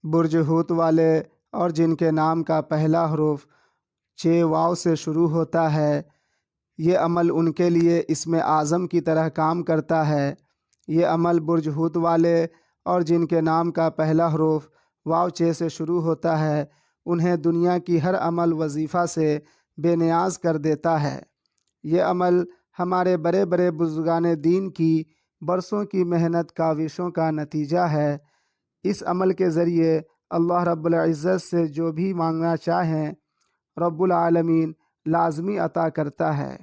برج ہوت والے اور جن کے نام کا پہلا حرف چ واو سے شروع ہوتا ہے، یہ عمل ان کے لیے اسم اعظم کی طرح کام کرتا ہے۔ یہ عمل برج ہوت والے اور جن کے نام کا پہلا حرف واو چ سے شروع ہوتا ہے، انہیں دنیا کی ہر عمل وظیفہ سے بے نیاز کر دیتا ہے۔ یہ عمل ہمارے بڑے بڑے بزرگان دین کی برسوں کی محنت کاوشوں کا نتیجہ ہے۔ اس عمل کے ذریعے اللہ رب العزت سے جو بھی مانگنا چاہیں رب العالمین لازمی عطا کرتا ہے۔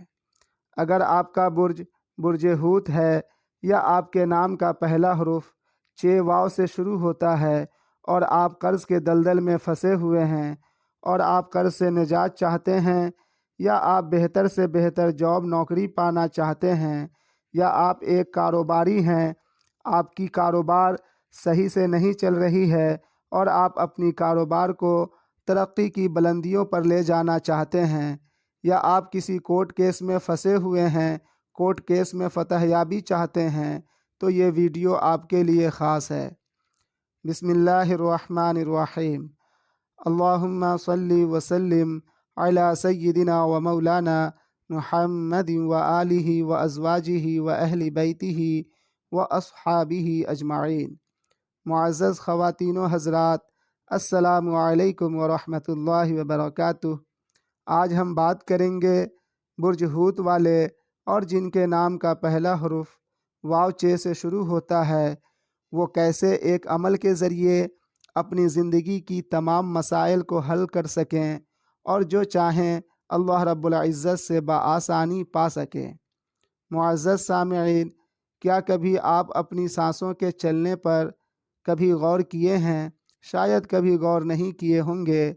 اگر آپ کا برج ہوت ہے یا آپ کے نام کا پہلا حرف چ واو سے شروع ہوتا ہے اور آپ قرض کے دلدل میں پھنسے ہوئے ہیں اور آپ قرض سے نجات چاہتے ہیں، یا آپ بہتر سے بہتر جاب نوکری پانا چاہتے ہیں، یا آپ ایک کاروباری ہیں، آپ کی کاروبار صحیح سے نہیں چل رہی ہے اور آپ اپنی کاروبار کو ترقی کی بلندیوں پر لے جانا چاہتے ہیں، یا آپ کسی کورٹ کیس میں پھنسے ہوئے ہیں، کورٹ کیس میں فتح یابی چاہتے ہیں، تو یہ ویڈیو آپ کے لیے خاص ہے۔ بسم اللہ الرحمن الرحیم۔ اللہم صلی وسلم علی سیدنا و مولانا محمد و آلہ و ازواجہ و اہل بیتہ و اصحابہ اجمعین۔ معزز خواتین و حضرات، السلام علیکم ورحمۃ اللہ وبرکاتہ۔ آج ہم بات کریں گے برج ہوت والے اور جن کے نام کا پہلا حرف واو چ سے شروع ہوتا ہے، وہ کیسے ایک عمل کے ذریعے اپنی زندگی کی تمام مسائل کو حل کر سکیں اور جو چاہیں اللہ رب العزت سے بآسانی پا سکیں۔ معزز سامعین، کیا کبھی آپ اپنی سانسوں کے چلنے پر کبھی غور کیے ہیں؟ شاید کبھی غور نہیں کیے ہوں گے۔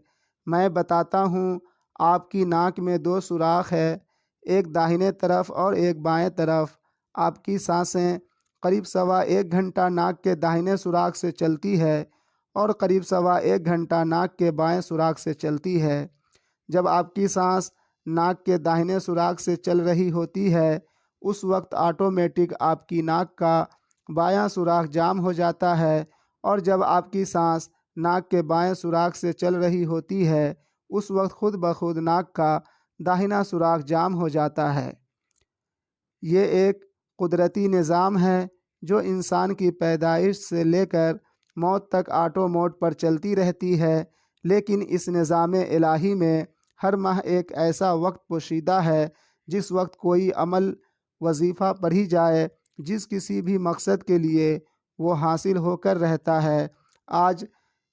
میں بتاتا ہوں، آپ کی ناک میں 2 سوراخ ہے، ایک داہنے طرف اور ایک بائیں طرف۔ آپ کی سانسیں قریب سوا 1 گھنٹہ ناک کے داہنے سوراخ سے چلتی ہے اور قریب سوا 1 گھنٹہ ناک کے بائیں سوراخ سے چلتی ہے۔ جب آپ کی سانس ناک کے داہنے سوراخ سے چل رہی ہوتی ہے، اس وقت آٹومیٹک آپ کی ناک کا بایاں سوراخ جام ہو جاتا ہے، اور جب آپ کی سانس ناک کے بائیں سوراخ سے چل رہی ہوتی ہے، اس وقت خود بخود ناک کا داہنا سوراخ جام ہو جاتا ہے۔ یہ ایک قدرتی نظام ہے جو انسان کی پیدائش سے لے کر موت تک آٹو موڈ پر چلتی رہتی ہے، لیکن اس نظام الہی میں ہر ماہ ایک ایسا وقت پوشیدہ ہے جس وقت کوئی عمل وظیفہ پڑھی جائے جس کسی بھی مقصد کے لیے وہ حاصل ہو کر رہتا ہے۔ آج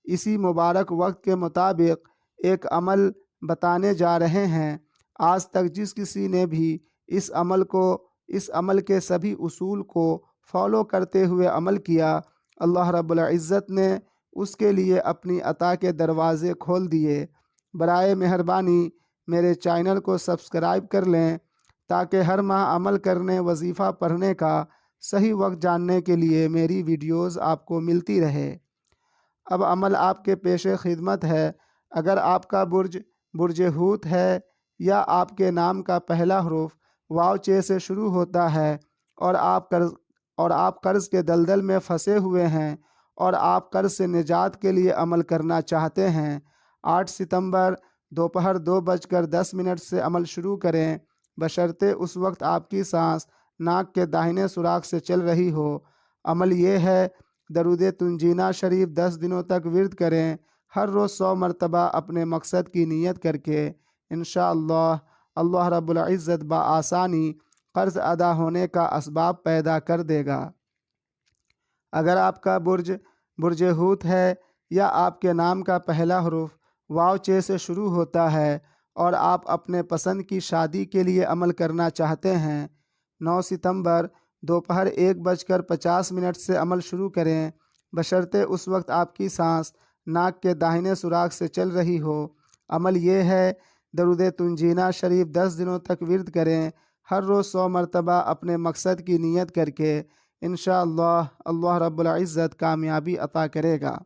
اسی مبارک وقت کے مطابق ایک عمل بتانے جا رہے ہیں۔ آج تک جس کسی نے بھی اس عمل کے سبھی اصول کو فالو کرتے ہوئے عمل کیا، اللہ رب العزت نے اس کے لیے اپنی عطا کے دروازے کھول دیے۔ برائے مہربانی میرے چینل کو سبسکرائب کر لیں تاکہ ہر ماہ عمل کرنے، وظیفہ پڑھنے کا صحیح وقت جاننے کے لیے میری ویڈیوز آپ کو ملتی رہے۔ اب عمل آپ کے پیش خدمت ہے۔ اگر آپ کا برج ہوت ہے یا آپ کے نام کا پہلا حرف واو چ سے شروع ہوتا ہے اور آپ قرض کے دلدل میں پھنسے ہوئے ہیں اور آپ قرض سے نجات کے لیے عمل کرنا چاہتے ہیں، 8 ستمبر دوپہر 2:10 سے عمل شروع کریں، بشرطے اس وقت آپ کی سانس ناک کے داہنے سوراخ سے چل رہی ہو۔ عمل یہ ہے، درود تنجینہ شریف 10 دنوں تک ورد کریں، ہر روز 100 مرتبہ اپنے مقصد کی نیت کر کے۔ انشاءاللہ اللہ رب العزت بآسانی قرض ادا ہونے کا اسباب پیدا کر دے گا۔ اگر آپ کا برج ہوت ہے یا آپ کے نام کا پہلا حرف واو چ سے شروع ہوتا ہے اور آپ اپنے پسند کی شادی کے لیے عمل کرنا چاہتے ہیں، 9 ستمبر دوپہر 1:50 سے عمل شروع کریں، بشرطے اس وقت آپ کی سانس ناک کے داہنے سوراخ سے چل رہی ہو۔ عمل یہ ہے، درود تنجینہ شریف 10 دنوں تک ورد کریں، ہر روز 100 مرتبہ اپنے مقصد کی نیت کر کے۔ انشاءاللہ اللہ رب العزت کامیابی عطا کرے گا۔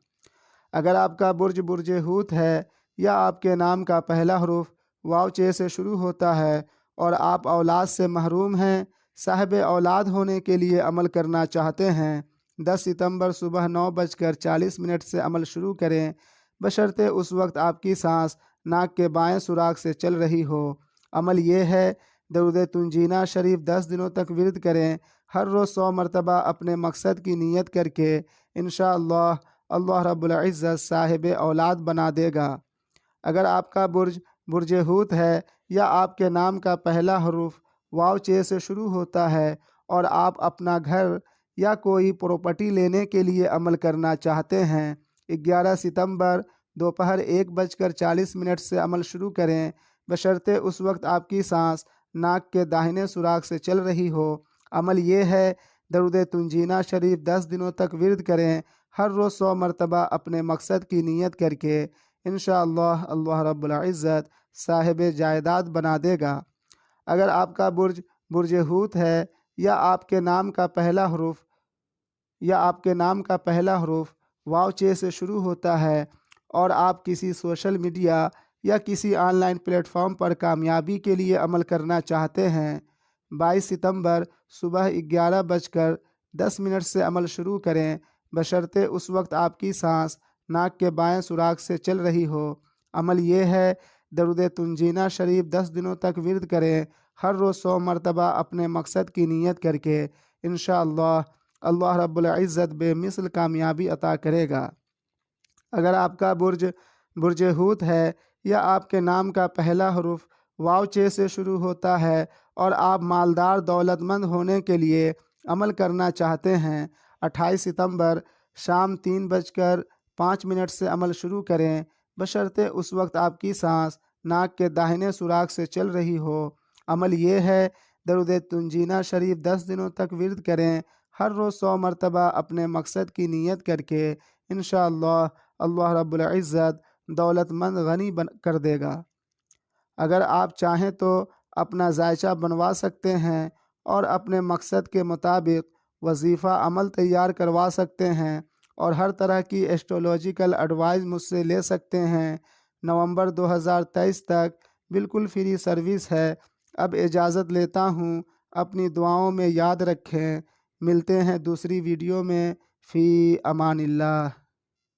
اگر آپ کا برج ہوت ہے یا آپ کے نام کا پہلا حرف واو چ سے شروع ہوتا ہے اور آپ اولاد سے محروم ہیں، صاحب اولاد ہونے کے لیے عمل کرنا چاہتے ہیں، 10 ستمبر صبح 9:40 سے عمل شروع کریں، بشرطے اس وقت آپ کی سانس ناک کے بائیں سوراخ سے چل رہی ہو۔ عمل یہ ہے، درود تنجینہ شریف 10 دنوں تک ورد کریں، ہر روز 100 مرتبہ اپنے مقصد کی نیت کر کے انشاءاللہ اللہ رب العزت صاحب اولاد بنا دے گا۔ اگر آپ کا برج حوت ہے یا آپ کے نام کا پہلا حرف واو چے سے شروع ہوتا ہے اور آپ اپنا گھر یا کوئی پراپرٹی لینے کے لیے عمل کرنا چاہتے ہیں، 11 ستمبر دوپہر 1:40 سے عمل شروع کریں، بشرطے اس وقت آپ کی سانس ناک کے داہنے سوراخ سے چل رہی ہو۔ عمل یہ ہے، درود تنجینہ شریف 10 دنوں تک ورد کریں، ہر روز 100 مرتبہ اپنے مقصد کی نیت کر کے انشاءاللہ اللہ رب العزت صاحب جائیداد بنا دے گا۔ اگر آپ کا برج حوت ہے یا آپ کے نام کا پہلا حرف واو چے سے شروع ہوتا ہے اور آپ کسی سوشل میڈیا یا کسی آن لائن پلیٹ فارم پر کامیابی کے لیے عمل کرنا چاہتے ہیں، 22 ستمبر صبح 11:10 سے عمل شروع کریں، بشرطے اس وقت آپ کی سانس ناک کے بائیں سوراخ سے چل رہی ہو۔ عمل یہ ہے، درود تنجینہ شریف 10 دنوں تک ورد کریں، ہر روز 100 مرتبہ اپنے مقصد کی نیت کر کے انشاءاللہ اللہ رب العزت بے مثل کامیابی عطا کرے گا۔ اگر آپ کا برج حوت ہے یا آپ کے نام کا پہلا حرف واو چے سے شروع ہوتا ہے اور آپ مالدار دولت مند ہونے کے لیے عمل کرنا چاہتے ہیں، 28 ستمبر شام 3:05 سے عمل شروع کریں، بشرطے اس وقت آپ کی سانس ناک کے داہنے سوراخ سے چل رہی ہو۔ عمل یہ ہے، درود تنجینہ شریف 10 دنوں تک ورد کریں، ہر روز 100 مرتبہ اپنے مقصد کی نیت کر کے انشاءاللہ اللہ رب العزت دولت مند غنی کر دے گا۔ اگر آپ چاہیں تو اپنا ذائچہ بنوا سکتے ہیں اور اپنے مقصد کے مطابق وظیفہ عمل تیار کروا سکتے ہیں اور ہر طرح کی ایسٹرولوجیکل ایڈوائز مجھ سے لے سکتے ہیں۔ نومبر 2023 تک بالکل فری سروس ہے۔ اب اجازت لیتا ہوں، اپنی دعاؤں میں یاد رکھیں، ملتے ہیں دوسری ویڈیو میں، فی امان اللہ۔